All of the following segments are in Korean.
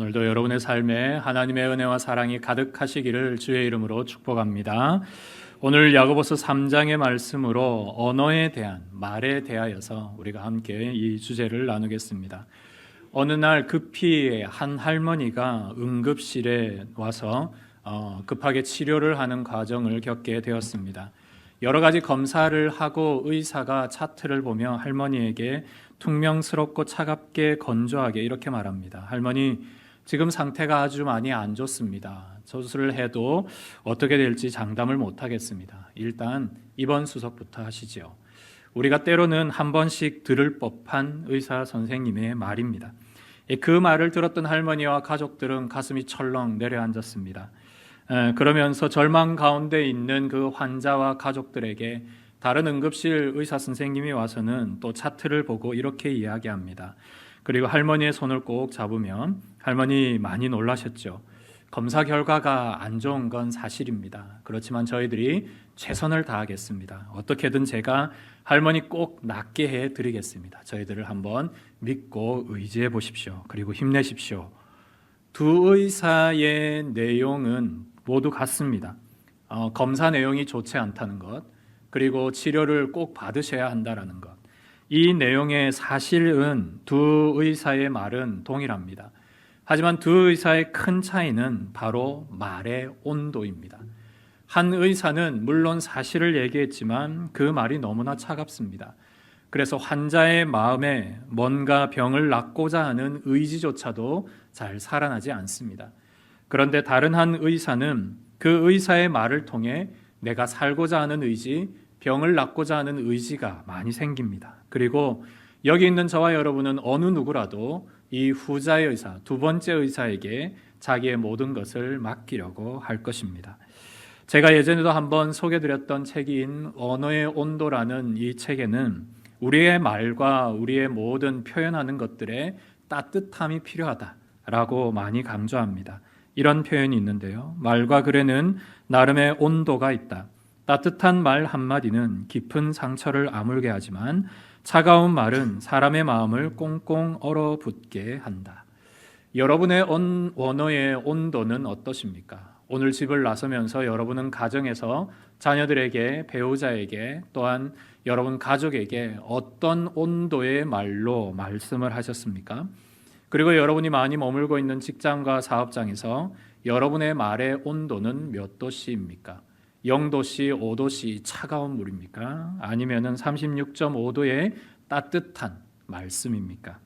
오늘도 여러분의 삶에 하나님의 은혜와 사랑이 가득하시기를 주의 이름으로 축복합니다. 오늘 야고보서 3장의 말씀으로 언어에 대한 말에 대하여서 우리가 함께 이 주제를 나누겠습니다. 어느 날 급히 한 할머니가 응급실에 와서 급하게 치료를 하는 과정을 겪게 되었습니다. 여러 가지 검사를 하고 의사가 차트를 보며 할머니에게 퉁명스럽고 차갑게 건조하게 이렇게 말합니다. 할머니, 지금 상태가 아주 많이 안 좋습니다. 수술을 해도 어떻게 될지 장담을 못 하겠습니다. 일단 입원 수속부터 하시죠. 우리가 때로는 한 번씩 들을 법한 의사 선생님의 말입니다. 그 말을 들었던 할머니와 가족들은 가슴이 철렁 내려앉았습니다. 그러면서 절망 가운데 있는 그 환자와 가족들에게 다른 응급실 의사 선생님이 와서는 또 차트를 보고 이렇게 이야기합니다. 그리고 할머니의 손을 꼭 잡으면 할머니 많이 놀라셨죠. 검사 결과가 안 좋은 건 사실입니다. 그렇지만 저희들이 최선을 다하겠습니다. 어떻게든 제가 할머니 꼭 낫게 해드리겠습니다. 저희들을 한번 믿고 의지해 보십시오. 그리고 힘내십시오. 두 의사의 내용은 모두 같습니다. 검사 내용이 좋지 않다는 것, 그리고 치료를 꼭 받으셔야 한다는 것. 이 내용의 사실은 두 의사의 말은 동일합니다. 하지만 두 의사의 큰 차이는 바로 말의 온도입니다. 한 의사는 물론 사실을 얘기했지만 그 말이 너무나 차갑습니다. 그래서 환자의 마음에 뭔가 병을 낫고자 하는 의지조차도 잘 살아나지 않습니다. 그런데 다른 한 의사는 그 의사의 말을 통해 내가 살고자 하는 의지, 병을 낫고자 하는 의지가 많이 생깁니다. 그리고 여기 있는 저와 여러분은 어느 누구라도 이 후자의 의사, 두 번째 의사에게 자기의 모든 것을 맡기려고 할 것입니다. 제가 예전에도 한번 소개드렸던 책인 언어의 온도라는 이 책에는 우리의 말과 우리의 모든 표현하는 것들에 따뜻함이 필요하다라고 많이 강조합니다. 이런 표현이 있는데요. 말과 글에는 나름의 온도가 있다. 따뜻한 말 한마디는 깊은 상처를 아물게 하지만 차가운 말은 사람의 마음을 꽁꽁 얼어붙게 한다. 여러분의 언어의 온도는 어떠십니까? 오늘 집을 나서면서 여러분은 가정에서 자녀들에게, 배우자에게, 또한 여러분 가족에게 어떤 온도의 말로 말씀을 하셨습니까? 그리고 여러분이 많이 머물고 있는 직장과 사업장에서 여러분의 말의 온도는 몇 도씨입니까? 0도씨, 5도씨 차가운 물입니까? 아니면은 36.5도의 따뜻한 말씀입니까?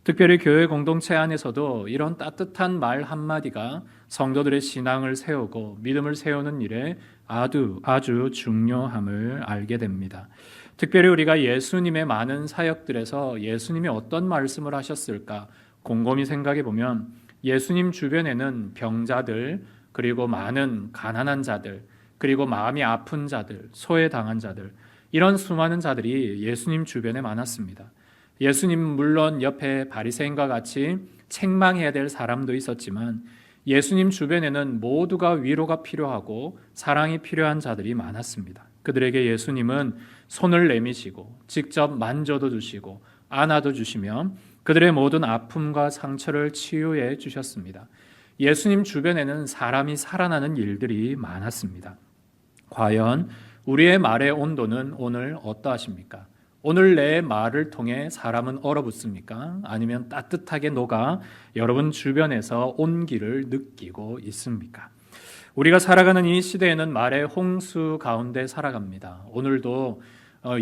특별히 교회 공동체 안에서도 이런 따뜻한 말 한마디가 성도들의 신앙을 세우고 믿음을 세우는 일에 아주 중요함을 알게 됩니다. 특별히 우리가 예수님의 많은 사역들에서 예수님이 어떤 말씀을 하셨을까 곰곰이 생각해 보면 예수님 주변에는 병자들, 그리고 많은 가난한 자들, 그리고 마음이 아픈 자들, 소외당한 자들, 이런 수많은 자들이 예수님 주변에 많았습니다. 예수님 물론 옆에 바리새인과 같이 책망해야 될 사람도 있었지만 예수님 주변에는 모두가 위로가 필요하고 사랑이 필요한 자들이 많았습니다. 그들에게 예수님은 손을 내미시고 직접 만져도 주시고 안아도 주시며 그들의 모든 아픔과 상처를 치유해 주셨습니다. 예수님 주변에는 사람이 살아나는 일들이 많았습니다. 과연 우리의 말의 온도는 오늘 어떠하십니까? 오늘 내 말을 통해 사람은 얼어붙습니까? 아니면 따뜻하게 녹아 여러분 주변에서 온기를 느끼고 있습니까? 우리가 살아가는 이 시대에는 말의 홍수 가운데 살아갑니다. 오늘도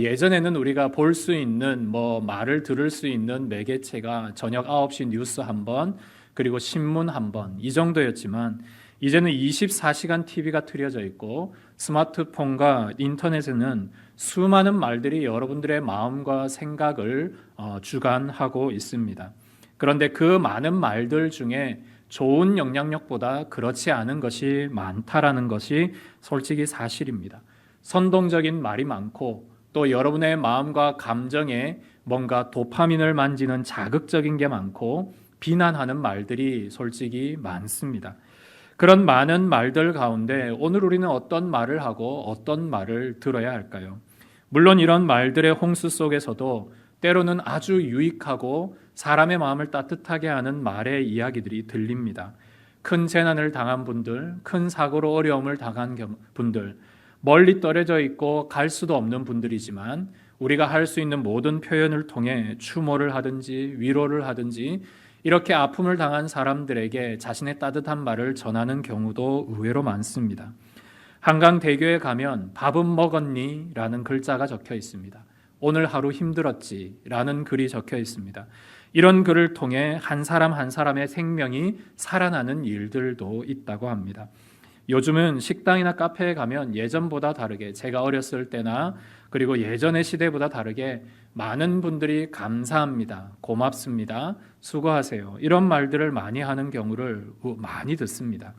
예전에는 우리가 볼 수 있는 말을 들을 수 있는 매개체가 저녁 9시 뉴스 한 번, 그리고 신문 한 번, 이 정도였지만 이제는 24시간 TV가 틀어져 있고 스마트폰과 인터넷에는 수많은 말들이 여러분들의 마음과 생각을 주관하고 있습니다. 그런데 그 많은 말들 중에 좋은 영향력보다 그렇지 않은 것이 많다라는 것이 솔직히 사실입니다. 선동적인 말이 많고 또 여러분의 마음과 감정에 뭔가 도파민을 만지는 자극적인 게 많고 비난하는 말들이 솔직히 많습니다. 그런 많은 말들 가운데 오늘 우리는 어떤 말을 하고 어떤 말을 들어야 할까요? 물론 이런 말들의 홍수 속에서도 때로는 아주 유익하고 사람의 마음을 따뜻하게 하는 말의 이야기들이 들립니다. 큰 재난을 당한 분들, 큰 사고로 어려움을 당한 분들, 멀리 떨어져 있고 갈 수도 없는 분들이지만 우리가 할 수 있는 모든 표현을 통해 추모를 하든지 위로를 하든지 이렇게 아픔을 당한 사람들에게 자신의 따뜻한 말을 전하는 경우도 의외로 많습니다. 한강대교에 가면 밥은 먹었니? 라는 글자가 적혀 있습니다. 오늘 하루 힘들었지? 라는 글이 적혀 있습니다. 이런 글을 통해 한 사람 한 사람의 생명이 살아나는 일들도 있다고 합니다. 요즘은 식당이나 카페에 가면 예전보다 다르게 제가 어렸을 때나 그리고 예전의 시대보다 다르게 많은 분들이 감사합니다, 고맙습니다, 수고하세요 이런 말들을 많이 하는 경우를 많이 듣습니다.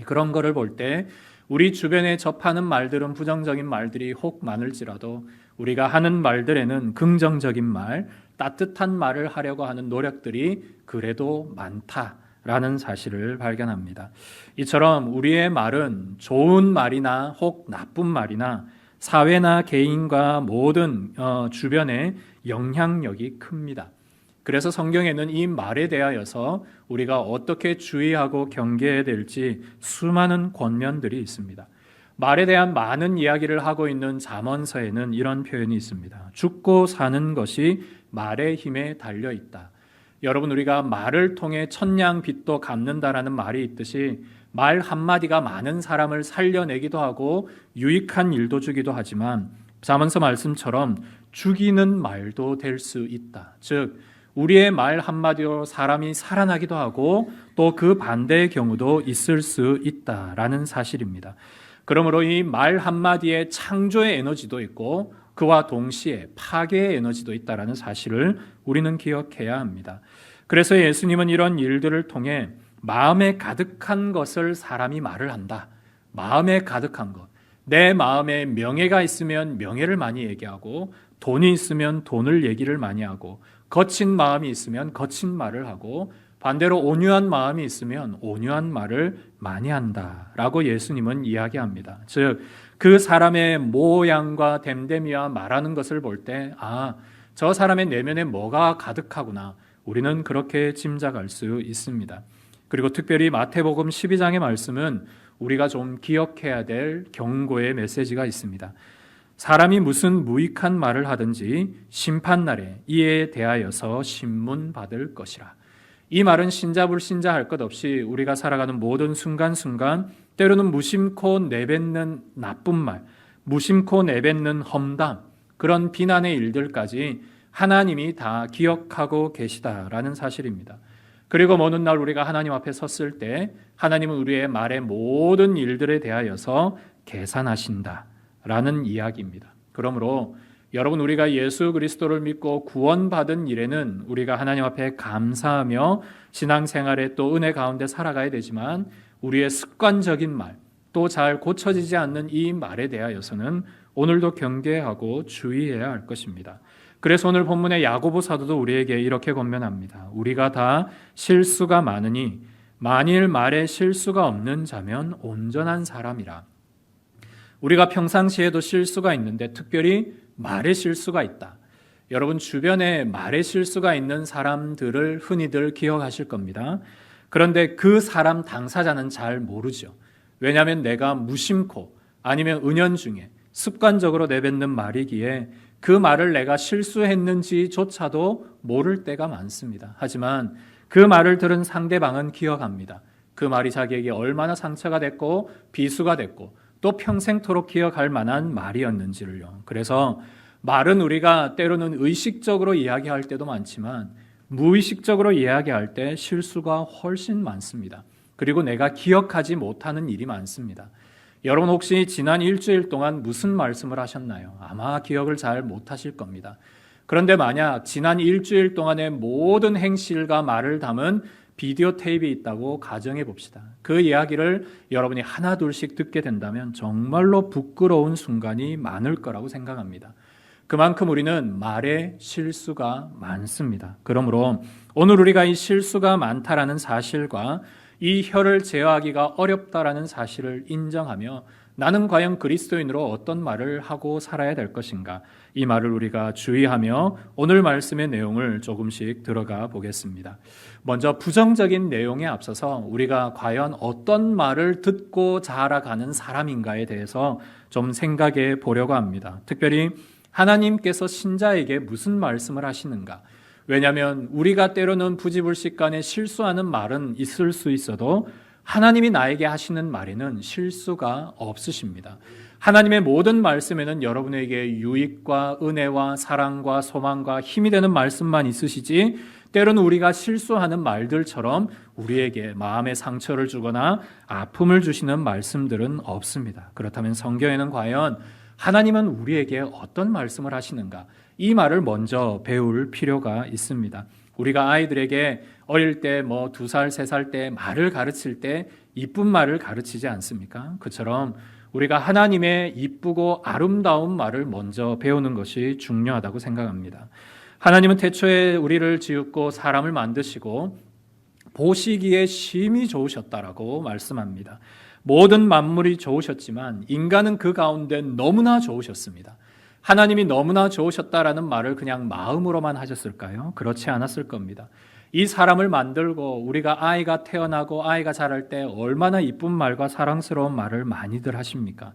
그런 거를 볼 때 우리 주변에 접하는 말들은 부정적인 말들이 혹 많을지라도 우리가 하는 말들에는 긍정적인 말, 따뜻한 말을 하려고 하는 노력들이 그래도 많다라는 사실을 발견합니다. 이처럼 우리의 말은 좋은 말이나 혹 나쁜 말이나 사회나 개인과 모든 주변에 영향력이 큽니다. 그래서 성경에는 이 말에 대하여서 우리가 어떻게 주의하고 경계해야 될지 수많은 권면들이 있습니다. 말에 대한 많은 이야기를 하고 있는 잠언서에는 이런 표현이 있습니다. 죽고 사는 것이 말의 힘에 달려 있다. 여러분, 우리가 말을 통해 천냥빚도 갚는다라는 말이 있듯이 말 한마디가 많은 사람을 살려내기도 하고 유익한 일도 주기도 하지만 잠언서 말씀처럼 죽이는 말도 될 수 있다. 즉 우리의 말 한마디로 사람이 살아나기도 하고 또 그 반대의 경우도 있을 수 있다라는 사실입니다. 그러므로 이 말 한마디에 창조의 에너지도 있고 그와 동시에 파괴의 에너지도 있다라는 사실을 우리는 기억해야 합니다. 그래서 예수님은 이런 일들을 통해 마음에 가득한 것을 사람이 말을 한다. 마음에 가득한 것. 내 마음에 명예가 있으면 명예를 많이 얘기하고 돈이 있으면 돈을 얘기를 많이 하고 거친 마음이 있으면 거친 말을 하고 반대로 온유한 마음이 있으면 온유한 말을 많이 한다라고 예수님은 이야기합니다. 즉 그 사람의 모양과 됨됨이와 말하는 것을 볼 때 저 사람의 내면에 뭐가 가득하구나 우리는 그렇게 짐작할 수 있습니다. 그리고 특별히 마태복음 12장의 말씀은 우리가 좀 기억해야 될 경고의 메시지가 있습니다. 사람이 무슨 무익한 말을 하든지 심판날에 이에 대하여서 신문받을 것이라. 이 말은 신자불신자 할 것 없이 우리가 살아가는 모든 순간순간 때로는 무심코 내뱉는 나쁜 말, 무심코 내뱉는 험담, 그런 비난의 일들까지 하나님이 다 기억하고 계시다라는 사실입니다. 그리고 먼 날 우리가 하나님 앞에 섰을 때 하나님은 우리의 말의 모든 일들에 대하여서 계산하신다라는 이야기입니다. 그러므로 여러분, 우리가 예수 그리스도를 믿고 구원받은 일에는 우리가 하나님 앞에 감사하며 신앙생활에 또 은혜 가운데 살아가야 되지만 우리의 습관적인 말, 또 잘 고쳐지지 않는 이 말에 대하여서는 오늘도 경계하고 주의해야 할 것입니다. 그래서 오늘 본문의 야고보 사도도 우리에게 이렇게 권면합니다. 우리가 다 실수가 많으니 만일 말에 실수가 없는 자면 온전한 사람이라. 우리가 평상시에도 실수가 있는데 특별히 말에 실수가 있다. 여러분 주변에 말에 실수가 있는 사람들을 흔히들 기억하실 겁니다. 그런데 그 사람 당사자는 잘 모르죠. 왜냐하면 내가 무심코 아니면 은연중에 습관적으로 내뱉는 말이기에 그 말을 내가 실수했는지조차도 모를 때가 많습니다. 하지만 그 말을 들은 상대방은 기억합니다. 그 말이 자기에게 얼마나 상처가 됐고 비수가 됐고 또 평생토록 기억할 만한 말이었는지를요. 그래서 말은 우리가 때로는 의식적으로 이야기할 때도 많지만 무의식적으로 이야기할 때 실수가 훨씬 많습니다. 그리고 내가 기억하지 못하는 일이 많습니다. 여러분 혹시 지난 일주일 동안 무슨 말씀을 하셨나요? 아마 기억을 잘 못하실 겁니다. 그런데 만약 지난 일주일 동안의 모든 행실과 말을 담은 비디오 테이프가 있다고 가정해 봅시다. 그 이야기를 여러분이 하나 둘씩 듣게 된다면 정말로 부끄러운 순간이 많을 거라고 생각합니다. 그만큼 우리는 말에 실수가 많습니다. 그러므로 오늘 우리가 이 실수가 많다라는 사실과 이 혀를 제어하기가 어렵다라는 사실을 인정하며 나는 과연 그리스도인으로 어떤 말을 하고 살아야 될 것인가? 이 말을 우리가 주의하며 오늘 말씀의 내용을 조금씩 들어가 보겠습니다. 먼저 부정적인 내용에 앞서서 우리가 과연 어떤 말을 듣고 자라가는 사람인가에 대해서 좀 생각해 보려고 합니다. 특별히 하나님께서 신자에게 무슨 말씀을 하시는가? 왜냐하면 우리가 때로는 부지불식간에 실수하는 말은 있을 수 있어도 하나님이 나에게 하시는 말에는 실수가 없으십니다. 하나님의 모든 말씀에는 여러분에게 유익과 은혜와 사랑과 소망과 힘이 되는 말씀만 있으시지 때로는 우리가 실수하는 말들처럼 우리에게 마음의 상처를 주거나 아픔을 주시는 말씀들은 없습니다. 그렇다면 성경에는 과연 하나님은 우리에게 어떤 말씀을 하시는가? 이 말을 먼저 배울 필요가 있습니다. 우리가 아이들에게 어릴 때 2살, 3살 때 말을 가르칠 때 이쁜 말을 가르치지 않습니까? 그처럼 우리가 하나님의 이쁘고 아름다운 말을 먼저 배우는 것이 중요하다고 생각합니다. 하나님은 태초에 우리를 지었고 사람을 만드시고 보시기에 심히 좋으셨다라고 말씀합니다. 모든 만물이 좋으셨지만 인간은 그 가운데 너무나 좋으셨습니다. 하나님이 너무나 좋으셨다라는 말을 그냥 마음으로만 하셨을까요? 그렇지 않았을 겁니다. 이 사람을 만들고 우리가 아이가 태어나고 아이가 자랄 때 얼마나 이쁜 말과 사랑스러운 말을 많이들 하십니까?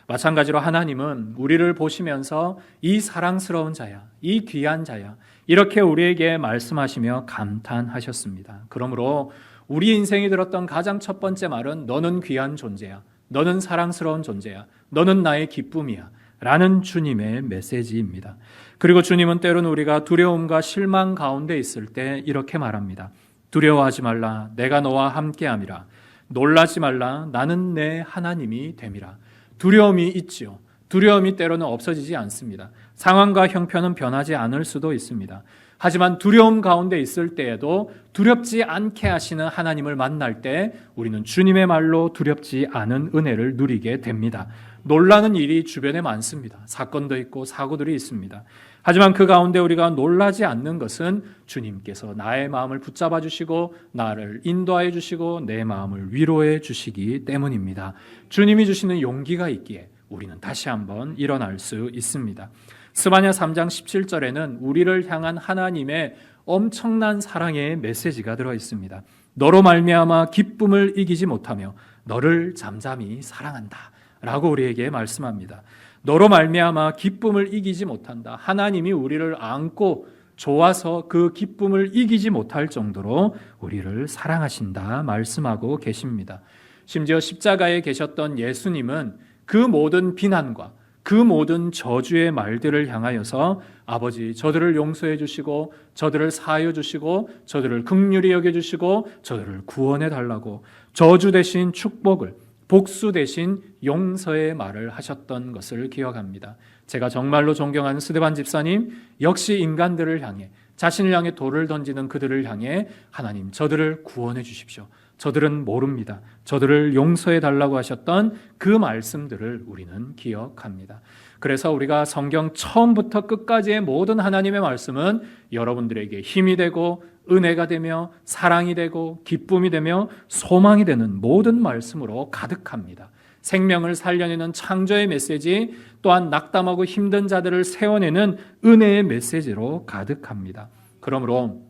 마찬가지로 하나님은 우리를 보시면서 이 사랑스러운 자야, 이 귀한 자야 이렇게 우리에게 말씀하시며 감탄하셨습니다. 그러므로 우리 인생이 들었던 가장 첫 번째 말은 너는 귀한 존재야, 너는 사랑스러운 존재야, 너는 나의 기쁨이야 라는 주님의 메시지입니다. 그리고 주님은 때로는 우리가 두려움과 실망 가운데 있을 때 이렇게 말합니다. 두려워하지 말라, 내가 너와 함께함이라. 놀라지 말라, 나는 내 하나님이 됨이라. 두려움이 있지요. 두려움이 때로는 없어지지 않습니다. 상황과 형편은 변하지 않을 수도 있습니다. 하지만 두려움 가운데 있을 때에도 두렵지 않게 하시는 하나님을 만날 때 우리는 주님의 말로 두렵지 않은 은혜를 누리게 됩니다. 놀라는 일이 주변에 많습니다. 사건도 있고 사고들이 있습니다. 하지만 그 가운데 우리가 놀라지 않는 것은 주님께서 나의 마음을 붙잡아 주시고 나를 인도하여 주시고 내 마음을 위로해 주시기 때문입니다. 주님이 주시는 용기가 있기에 우리는 다시 한번 일어날 수 있습니다. 스바냐 3장 17절에는 우리를 향한 하나님의 엄청난 사랑의 메시지가 들어 있습니다. 너로 말미암아 기쁨을 이기지 못하며 너를 잠잠히 사랑한다 라고 우리에게 말씀합니다. 너로 말미암아 기쁨을 이기지 못한다. 하나님이 우리를 안고 좋아서 그 기쁨을 이기지 못할 정도로 우리를 사랑하신다 말씀하고 계십니다. 심지어 십자가에 계셨던 예수님은 그 모든 비난과 그 모든 저주의 말들을 향하여서 아버지 저들을 용서해 주시고 저들을 사하여 주시고 저들을 긍휼히 여겨 주시고 저들을 구원해 달라고 저주 대신 축복을 복수 대신 용서의 말을 하셨던 것을 기억합니다. 제가 정말로 존경하는 스데반 집사님 역시 인간들을 향해 자신을 향해 돌을 던지는 그들을 향해 하나님 저들을 구원해 주십시오. 저들은 모릅니다. 저들을 용서해 달라고 하셨던 그 말씀들을 우리는 기억합니다. 그래서 우리가 성경 처음부터 끝까지의 모든 하나님의 말씀은 여러분들에게 힘이 되고 은혜가 되며 사랑이 되고 기쁨이 되며 소망이 되는 모든 말씀으로 가득합니다. 생명을 살려내는 창조의 메시지 또한 낙담하고 힘든 자들을 세워내는 은혜의 메시지로 가득합니다. 그러므로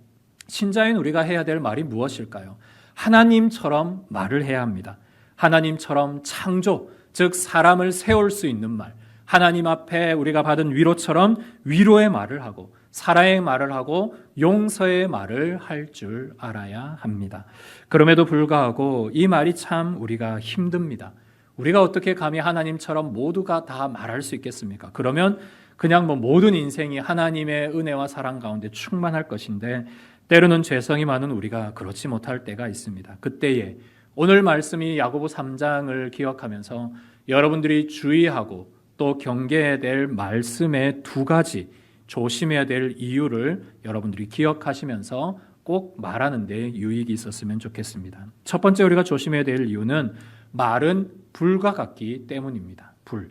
신자인 우리가 해야 될 말이 무엇일까요? 하나님처럼 말을 해야 합니다. 하나님처럼 창조, 즉 사람을 세울 수 있는 말, 하나님 앞에 우리가 받은 위로처럼 위로의 말을 하고 사랑의 말을 하고 용서의 말을 할 줄 알아야 합니다. 그럼에도 불구하고 이 말이 참 우리가 힘듭니다. 우리가 어떻게 감히 하나님처럼 모두가 다 말할 수 있겠습니까? 그러면 그냥 모든 인생이 하나님의 은혜와 사랑 가운데 충만할 것인데 때로는 죄성이 많은 우리가 그렇지 못할 때가 있습니다. 그때에 오늘 말씀이 야고보 3장을 기억하면서 여러분들이 주의하고 또 경계해야 될 말씀의 두 가지 조심해야 될 이유를 여러분들이 기억하시면서 꼭 말하는 데 유익이 있었으면 좋겠습니다. 첫 번째 우리가 조심해야 될 이유는 말은 불과 같기 때문입니다. 불.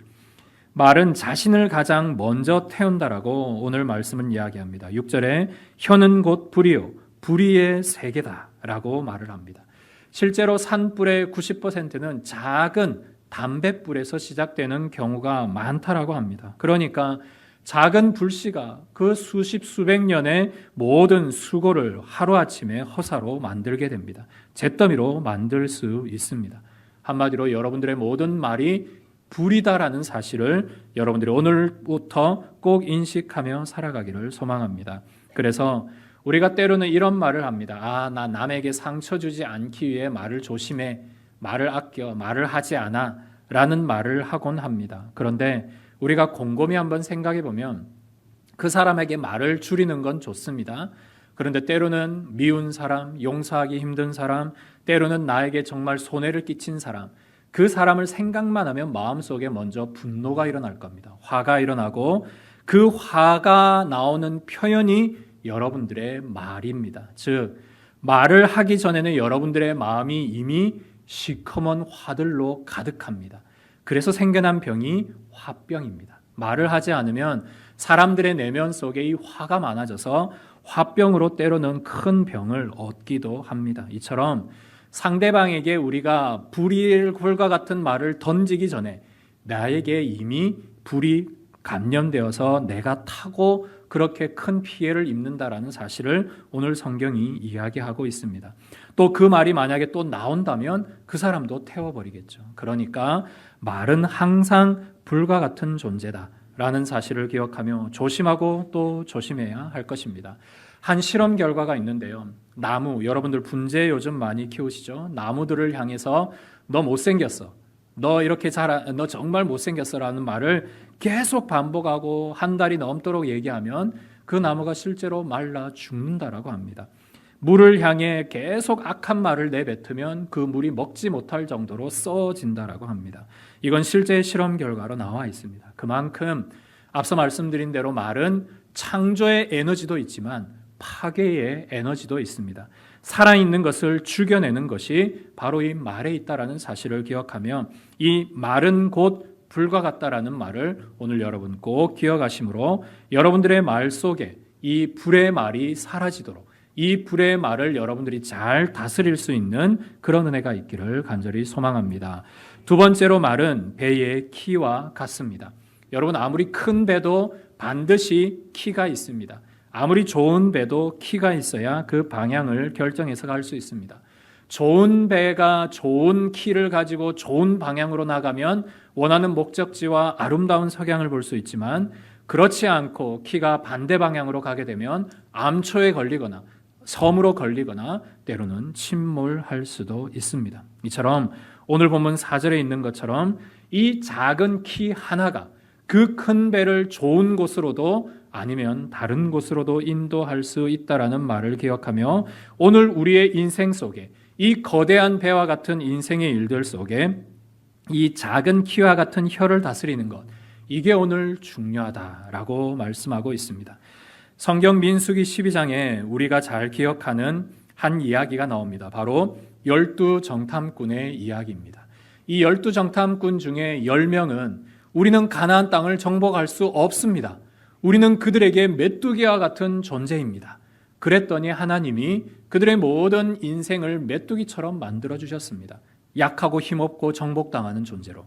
말은 자신을 가장 먼저 태운다라고 오늘 말씀은 이야기합니다. 6절에 혀는 곧 불이요 불의의 세계다 라고 말을 합니다. 실제로 산불의 90%는 작은 담뱃불에서 시작되는 경우가 많다라고 합니다. 그러니까 작은 불씨가 그 수십 수백 년의 모든 수고를 하루아침에 허사로 만들게 됩니다. 잿더미로 만들 수 있습니다. 한마디로 여러분들의 모든 말이 불이다라는 사실을 여러분들이 오늘부터 꼭 인식하며 살아가기를 소망합니다. 그래서 우리가 때로는 이런 말을 합니다. 나 남에게 상처 주지 않기 위해 말을 조심해, 말을 아껴, 말을 하지 않아 라는 말을 하곤 합니다. 그런데 우리가 곰곰이 한번 생각해 보면 그 사람에게 말을 줄이는 건 좋습니다. 그런데 때로는 미운 사람, 용서하기 힘든 사람, 때로는 나에게 정말 손해를 끼친 사람, 그 사람을 생각만 하면 마음속에 먼저 분노가 일어날 겁니다. 화가 일어나고 그 화가 나오는 표현이 여러분들의 말입니다. 즉 말을 하기 전에는 여러분들의 마음이 이미 시커먼 화들로 가득합니다. 그래서 생겨난 병이 화병입니다. 말을 하지 않으면 사람들의 내면 속에 이 화가 많아져서 화병으로 때로는 큰 병을 얻기도 합니다. 이처럼 상대방에게 우리가 불과 같은 말을 던지기 전에 나에게 이미 불이 감염되어서 내가 타고 그렇게 큰 피해를 입는다라는 사실을 오늘 성경이 이야기하고 있습니다. 또 그 말이 만약에 또 나온다면 그 사람도 태워버리겠죠. 그러니까 말은 항상 불과 같은 존재다라는 사실을 기억하며 조심하고 또 조심해야 할 것입니다. 한 실험 결과가 있는데요. 나무, 여러분들 분재 요즘 많이 키우시죠? 나무들을 향해서 너 못생겼어, 너 정말 못생겼어라는 말을 계속 반복하고 한 달이 넘도록 얘기하면 그 나무가 실제로 말라 죽는다라고 합니다. 물을 향해 계속 악한 말을 내뱉으면 그 물이 먹지 못할 정도로 썩어진다라고 합니다. 이건 실제 실험 결과로 나와 있습니다. 그만큼 앞서 말씀드린 대로 말은 창조의 에너지도 있지만 파괴의 에너지도 있습니다. 살아있는 것을 죽여내는 것이 바로 이 말에 있다라는 사실을 기억하며 이 말은 곧 불과 같다라는 말을 오늘 여러분 꼭 기억하시므로 여러분들의 말 속에 이 불의 말이 사라지도록 이 불의 말을 여러분들이 잘 다스릴 수 있는 그런 은혜가 있기를 간절히 소망합니다. 두 번째로 말은 배의 키와 같습니다. 여러분 아무리 큰 배도 반드시 키가 있습니다. 아무리 좋은 배도 키가 있어야 그 방향을 결정해서 갈 수 있습니다. 좋은 배가 좋은 키를 가지고 좋은 방향으로 나가면 원하는 목적지와 아름다운 석양을 볼 수 있지만 그렇지 않고 키가 반대 방향으로 가게 되면 암초에 걸리거나 섬으로 걸리거나 때로는 침몰할 수도 있습니다. 이처럼 오늘 본문 4절에 있는 것처럼 이 작은 키 하나가 그 큰 배를 좋은 곳으로도 아니면 다른 곳으로도 인도할 수 있다라는 말을 기억하며 오늘 우리의 인생 속에 이 거대한 배와 같은 인생의 일들 속에 이 작은 키와 같은 혀를 다스리는 것, 이게 오늘 중요하다라고 말씀하고 있습니다. 성경 민수기 12장에 우리가 잘 기억하는 한 이야기가 나옵니다. 바로 12정탐꾼의 이야기입니다. 이 12정탐꾼 중에 10명은 우리는 가나안 땅을 정복할 수 없습니다. 우리는 그들에게 메뚜기와 같은 존재입니다. 그랬더니 하나님이 그들의 모든 인생을 메뚜기처럼 만들어 주셨습니다. 약하고 힘없고 정복당하는 존재로.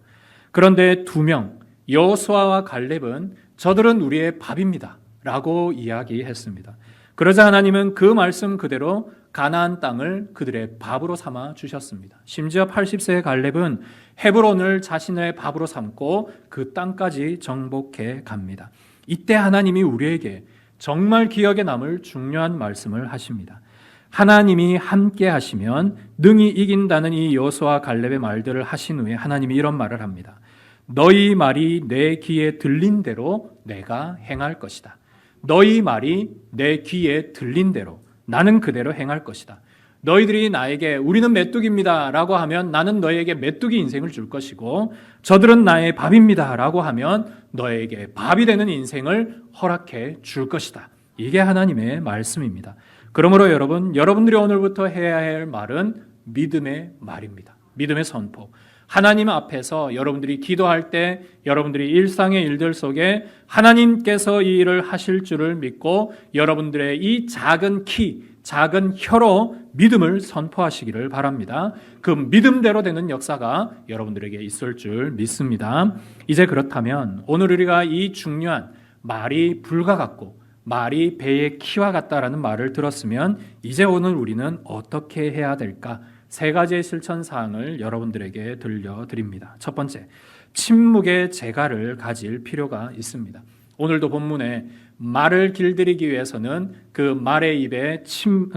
그런데 2명, 여호수아와 갈렙은 저들은 우리의 밥입니다 라고 이야기했습니다. 그러자 하나님은 그 말씀 그대로 가나안 땅을 그들의 밥으로 삼아 주셨습니다. 심지어 80세의 갈렙은 헤브론을 자신의 밥으로 삼고 그 땅까지 정복해 갑니다. 이때 하나님이 우리에게 정말 기억에 남을 중요한 말씀을 하십니다. 하나님이 함께 하시면 능히 이긴다는 이 여호수아 갈렙의 말들을 하신 후에 하나님이 이런 말을 합니다. 너희 말이 내 귀에 들린 대로 내가 행할 것이다. 너희 말이 내 귀에 들린 대로 나는 그대로 행할 것이다. 너희들이 나에게 우리는 메뚜기입니다 라고 하면 나는 너희에게 메뚜기 인생을 줄 것이고 저들은 나의 밥입니다 라고 하면 너에게 밥이 되는 인생을 허락해 줄 것이다. 이게 하나님의 말씀입니다. 그러므로 여러분들이 오늘부터 해야 할 말은 믿음의 말입니다. 믿음의 선포. 하나님 앞에서 여러분들이 기도할 때 여러분들이 일상의 일들 속에 하나님께서 이 일을 하실 줄을 믿고 여러분들의 이 작은 키, 작은 혀로 믿음을 선포하시기를 바랍니다. 그 믿음대로 되는 역사가 여러분들에게 있을 줄 믿습니다. 이제 그렇다면 오늘 우리가 이 중요한 말이 불과 같고 말이 배의 키와 같다라는 말을 들었으면 이제 오늘 우리는 어떻게 해야 될까? 세 가지의 실천 사항을 여러분들에게 들려드립니다. 첫 번째, 침묵의 재갈을 가질 필요가 있습니다. 오늘도 본문에 말을 길들이기 위해서는 그 말의 입에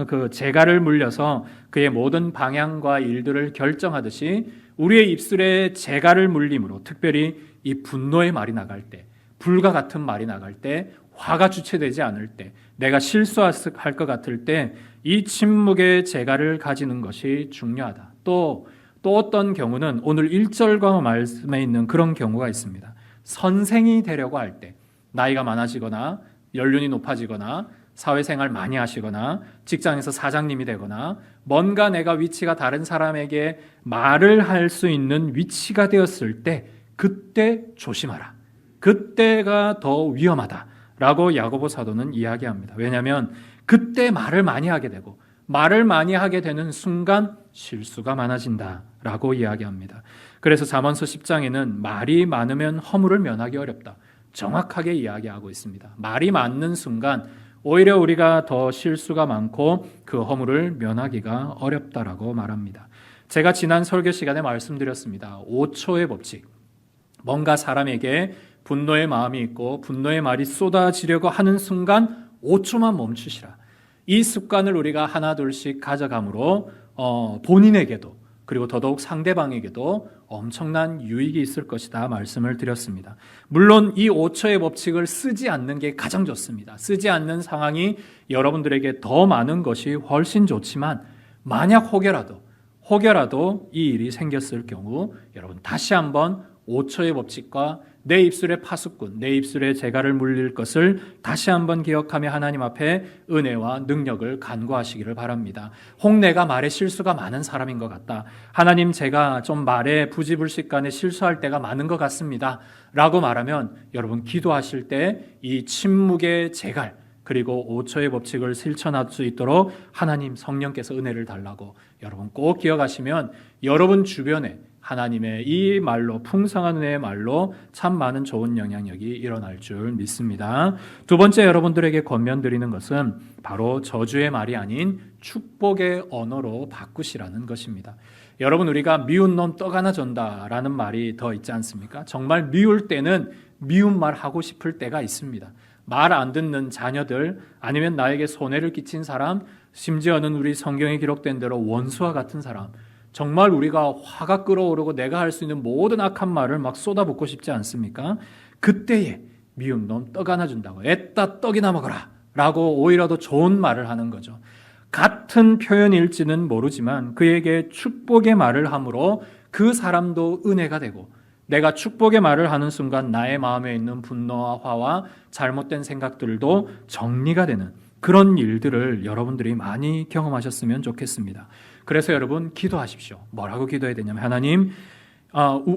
그 재갈을 물려서 그의 모든 방향과 일들을 결정하듯이 우리의 입술에 재갈을 물림으로 특별히 이 분노의 말이 나갈 때, 불과 같은 말이 나갈 때, 화가 주체되지 않을 때, 내가 실수할 것 같을 때 이 침묵의 재갈을 가지는 것이 중요하다. 또 어떤 경우는 오늘 1절과 말씀에 있는 그런 경우가 있습니다. 선생이 되려고 할 때, 나이가 많아지거나 연륜이 높아지거나 사회생활 많이 하시거나 직장에서 사장님이 되거나 뭔가 내가 위치가 다른 사람에게 말을 할 수 있는 위치가 되었을 때 그때 조심하라. 그때가 더 위험하다라고 야고보 사도는 이야기합니다. 왜냐하면 그때 말을 많이 하게 되고 말을 많이 하게 되는 순간 실수가 많아진다라고 이야기합니다. 그래서 잠언서 10장에는 말이 많으면 허물을 면하기 어렵다. 정확하게 이야기하고 있습니다. 말이 많는 순간 오히려 우리가 더 실수가 많고 그 허물을 면하기가 어렵다라고 말합니다. 제가 지난 설교 시간에 말씀드렸습니다. 5초의 법칙. 뭔가 사람에게 분노의 마음이 있고 분노의 말이 쏟아지려고 하는 순간 5초만 멈추시라. 이 습관을 우리가 하나 둘씩 가져감으로 본인에게도 그리고 더더욱 상대방에게도 엄청난 유익이 있을 것이다 말씀을 드렸습니다. 물론 이 5초의 법칙을 쓰지 않는 게 가장 좋습니다. 쓰지 않는 상황이 여러분들에게 더 많은 것이 훨씬 좋지만 만약 혹여라도 이 일이 생겼을 경우 여러분 다시 한번 5초의 법칙과 내 입술의 파수꾼, 내 입술의 재갈을 물릴 것을 다시 한번 기억하며 하나님 앞에 은혜와 능력을 간구하시기를 바랍니다. 혹 내가 말에 실수가 많은 사람인 것 같다. 하나님, 제가 좀 말에 부지불식간에 실수할 때가 많은 것 같습니다. 라고 말하면 여러분 기도하실 때 이 침묵의 재갈 그리고 5초의 법칙을 실천할 수 있도록 하나님 성령께서 은혜를 달라고 여러분 꼭 기억하시면 여러분 주변에 하나님의 이 말로 풍성한 은혜의 말로 참 많은 좋은 영향력이 일어날 줄 믿습니다. 두 번째 여러분들에게 권면드리는 것은 바로 저주의 말이 아닌 축복의 언어로 바꾸시라는 것입니다. 여러분 우리가 미운 놈 떡 하나 준다라는 말이 더 있지 않습니까? 정말 미울 때는 미운 말 하고 싶을 때가 있습니다. 말 안 듣는 자녀들 아니면 나에게 손해를 끼친 사람 심지어는 우리 성경에 기록된 대로 원수와 같은 사람 정말 우리가 화가 끓어오르고 내가 할 수 있는 모든 악한 말을 막 쏟아붓고 싶지 않습니까? 그때에 미운 놈 떡 하나 준다고 애따 떡이나 먹어라 라고 오히려 더 좋은 말을 하는 거죠. 같은 표현일지는 모르지만 그에게 축복의 말을 함으로 그 사람도 은혜가 되고 내가 축복의 말을 하는 순간 나의 마음에 있는 분노와 화와 잘못된 생각들도 정리가 되는 그런 일들을 여러분들이 많이 경험하셨으면 좋겠습니다. 그래서 여러분 기도하십시오. 뭐라고 기도해야 되냐면 하나님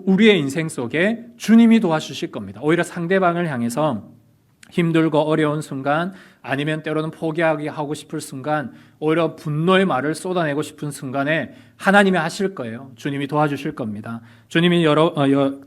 우리의 인생 속에 주님이 도와주실 겁니다. 오히려 상대방을 향해서 힘들고 어려운 순간 아니면 때로는 포기하기 하고 싶을 순간 오히려 분노의 말을 쏟아내고 싶은 순간에 하나님이 하실 거예요. 주님이 도와주실 겁니다. 주님이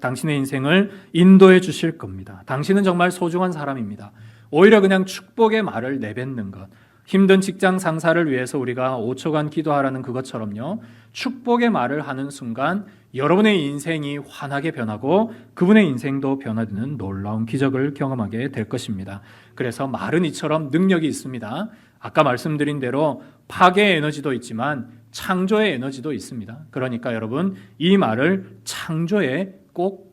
당신의 인생을 인도해 주실 겁니다. 당신은 정말 소중한 사람입니다. 오히려 그냥 축복의 말을 내뱉는 것 힘든 직장 상사를 위해서 우리가 5초간 기도하라는 그것처럼요. 축복의 말을 하는 순간 여러분의 인생이 환하게 변하고 그분의 인생도 변화되는 놀라운 기적을 경험하게 될 것입니다. 그래서 말은 이처럼 능력이 있습니다. 아까 말씀드린 대로 파괴의 에너지도 있지만 창조의 에너지도 있습니다. 그러니까 여러분 이 말을 창조에 꼭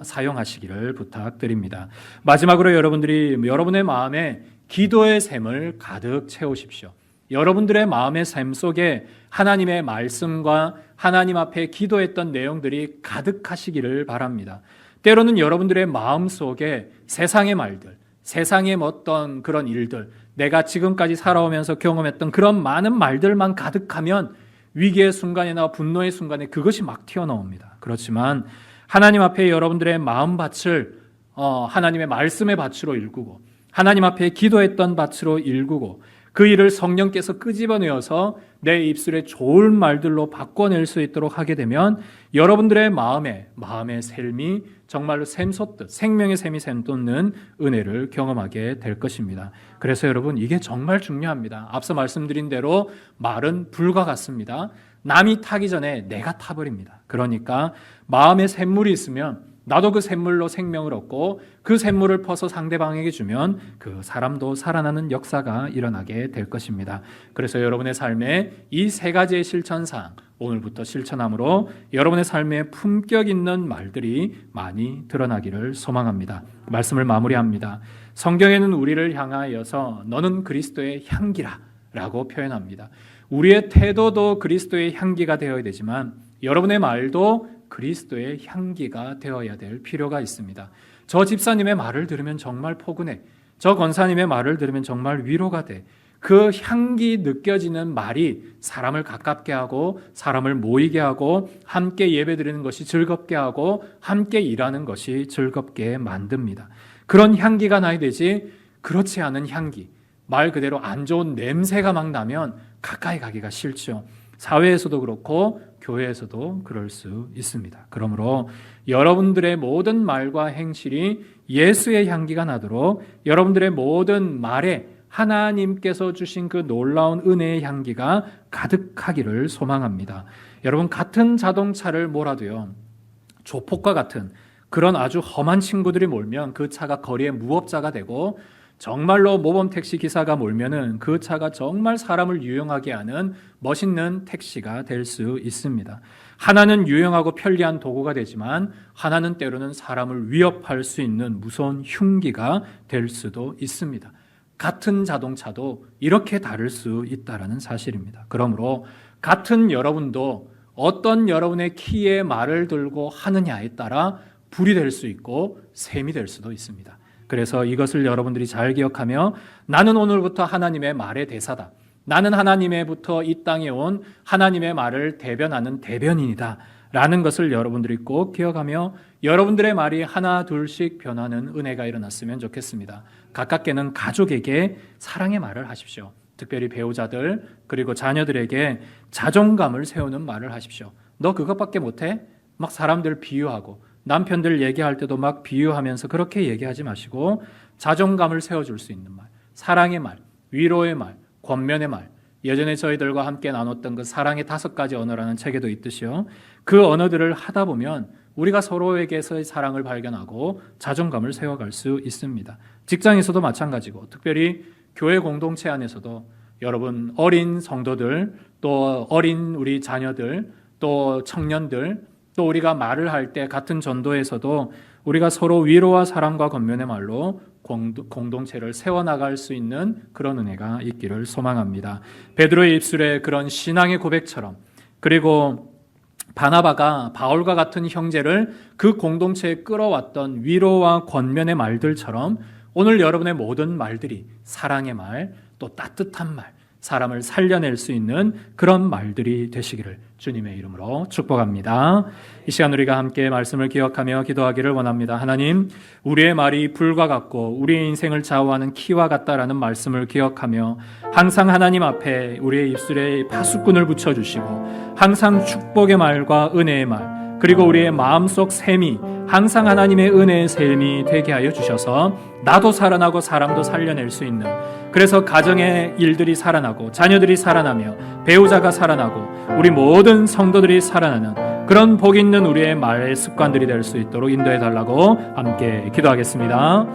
사용하시기를 부탁드립니다. 마지막으로 여러분의 마음에 기도의 샘을 가득 채우십시오. 여러분들의 마음의 샘 속에 하나님의 말씀과 하나님 앞에 기도했던 내용들이 가득하시기를 바랍니다. 때로는 여러분들의 마음 속에 세상의 말들, 세상의 어떤 그런 일들, 내가 지금까지 살아오면서 경험했던 그런 많은 말들만 가득하면 위기의 순간이나 분노의 순간에 그것이 막 튀어나옵니다. 그렇지만 하나님 앞에 여러분들의 마음밭을 하나님의 말씀의 밭으로 일구고 하나님 앞에 기도했던 밭으로 일구고 그 일을 성령께서 끄집어내어서 내 입술에 좋은 말들로 바꿔낼 수 있도록 하게 되면 여러분들의 마음의 샘이 정말로 샘솟듯 생명의 샘이 샘돋는 은혜를 경험하게 될 것입니다. 그래서 여러분, 이게 정말 중요합니다. 앞서 말씀드린 대로 말은 불과 같습니다. 남이 타기 전에 내가 타버립니다. 그러니까 마음에 샘물이 있으면 나도 그 샘물로 생명을 얻고 그 샘물을 퍼서 상대방에게 주면 그 사람도 살아나는 역사가 일어나게 될 것입니다. 그래서 여러분의 삶에 이 세 가지의 실천사항 오늘부터 실천함으로 여러분의 삶에 품격 있는 말들이 많이 드러나기를 소망합니다. 말씀을 마무리합니다. 성경에는 우리를 향하여서 너는 그리스도의 향기라 라고 표현합니다. 우리의 태도도 그리스도의 향기가 되어야 되지만 여러분의 말도 그리스도의 향기가 되어야 될 필요가 있습니다. 저 집사님의 말을 들으면 정말 포근해. 저 권사님의 말을 들으면 정말 위로가 돼. 그 향기 느껴지는 말이 사람을 가깝게 하고 사람을 모이게 하고 함께 예배드리는 것이 즐겁게 하고 함께 일하는 것이 즐겁게 만듭니다. 그런 향기가 나야 되지, 그렇지 않은 향기, 말 그대로 안 좋은 냄새가 막 나면 가까이 가기가 싫죠. 사회에서도 그렇고 교회에서도 그럴 수 있습니다. 그러므로 여러분들의 모든 말과 행실이 예수의 향기가 나도록 여러분들의 모든 말에 하나님께서 주신 그 놀라운 은혜의 향기가 가득하기를 소망합니다. 여러분, 같은 자동차를 몰아도요, 조폭과 같은 그런 아주 험한 친구들이 몰면 그 차가 거리의 무법자가 되고, 정말로 모범 택시 기사가 몰면은 그 차가 정말 사람을 유용하게 하는 멋있는 택시가 될 수 있습니다. 하나는 유용하고 편리한 도구가 되지만 하나는 때로는 사람을 위협할 수 있는 무서운 흉기가 될 수도 있습니다. 같은 자동차도 이렇게 다를 수 있다는 사실입니다. 그러므로 같은 여러분도 어떤 여러분의 키의 말을 들고 하느냐에 따라 불이 될 수 있고 샘이 될 수도 있습니다. 그래서 이것을 여러분들이 잘 기억하며 나는 오늘부터 하나님의 말의 대사다. 나는 하나님의부터 이 땅에 온 하나님의 말을 대변하는 대변인이다. 라는 것을 여러분들이 꼭 기억하며 여러분들의 말이 하나 둘씩 변하는 은혜가 일어났으면 좋겠습니다. 가깝게는 가족에게 사랑의 말을 하십시오. 특별히 배우자들 그리고 자녀들에게 자존감을 세우는 말을 하십시오. 너 그것밖에 못해? 막 사람들 비유하고 남편들 얘기할 때도 막 비유하면서 그렇게 얘기하지 마시고 자존감을 세워줄 수 있는 말, 사랑의 말, 위로의 말, 권면의 말, 예전에 저희들과 함께 나눴던 그 사랑의 5가지 언어라는 책에도 있듯이요. 그 언어들을 하다 보면 우리가 서로에게서의 사랑을 발견하고 자존감을 세워갈 수 있습니다. 직장에서도 마찬가지고 특별히 교회 공동체 안에서도 여러분 어린 성도들 또 어린 우리 자녀들 또 청년들 또 우리가 말을 할 때 같은 전도에서도 우리가 서로 위로와 사랑과 권면의 말로 공동체를 세워나갈 수 있는 그런 은혜가 있기를 소망합니다. 베드로의 입술에 그런 신앙의 고백처럼 그리고 바나바가 바울과 같은 형제를 그 공동체에 끌어왔던 위로와 권면의 말들처럼 오늘 여러분의 모든 말들이 사랑의 말, 또 따뜻한 말, 사람을 살려낼 수 있는 그런 말들이 되시기를 주님의 이름으로 축복합니다. 이 시간 우리가 함께 말씀을 기억하며 기도하기를 원합니다. 하나님, 우리의 말이 불과 같고 우리의 인생을 좌우하는 키와 같다라는 말씀을 기억하며 항상 하나님 앞에 우리의 입술에 파수꾼을 붙여주시고 항상 축복의 말과 은혜의 말 그리고 우리의 마음속 샘이 항상 하나님의 은혜의 샘이 되게 하여 주셔서 나도 살아나고 사람도 살려낼 수 있는 그래서 가정의 일들이 살아나고 자녀들이 살아나며 배우자가 살아나고 우리 모든 성도들이 살아나는 그런 복 있는 우리의 말의 습관들이 될 수 있도록 인도해 달라고 함께 기도하겠습니다.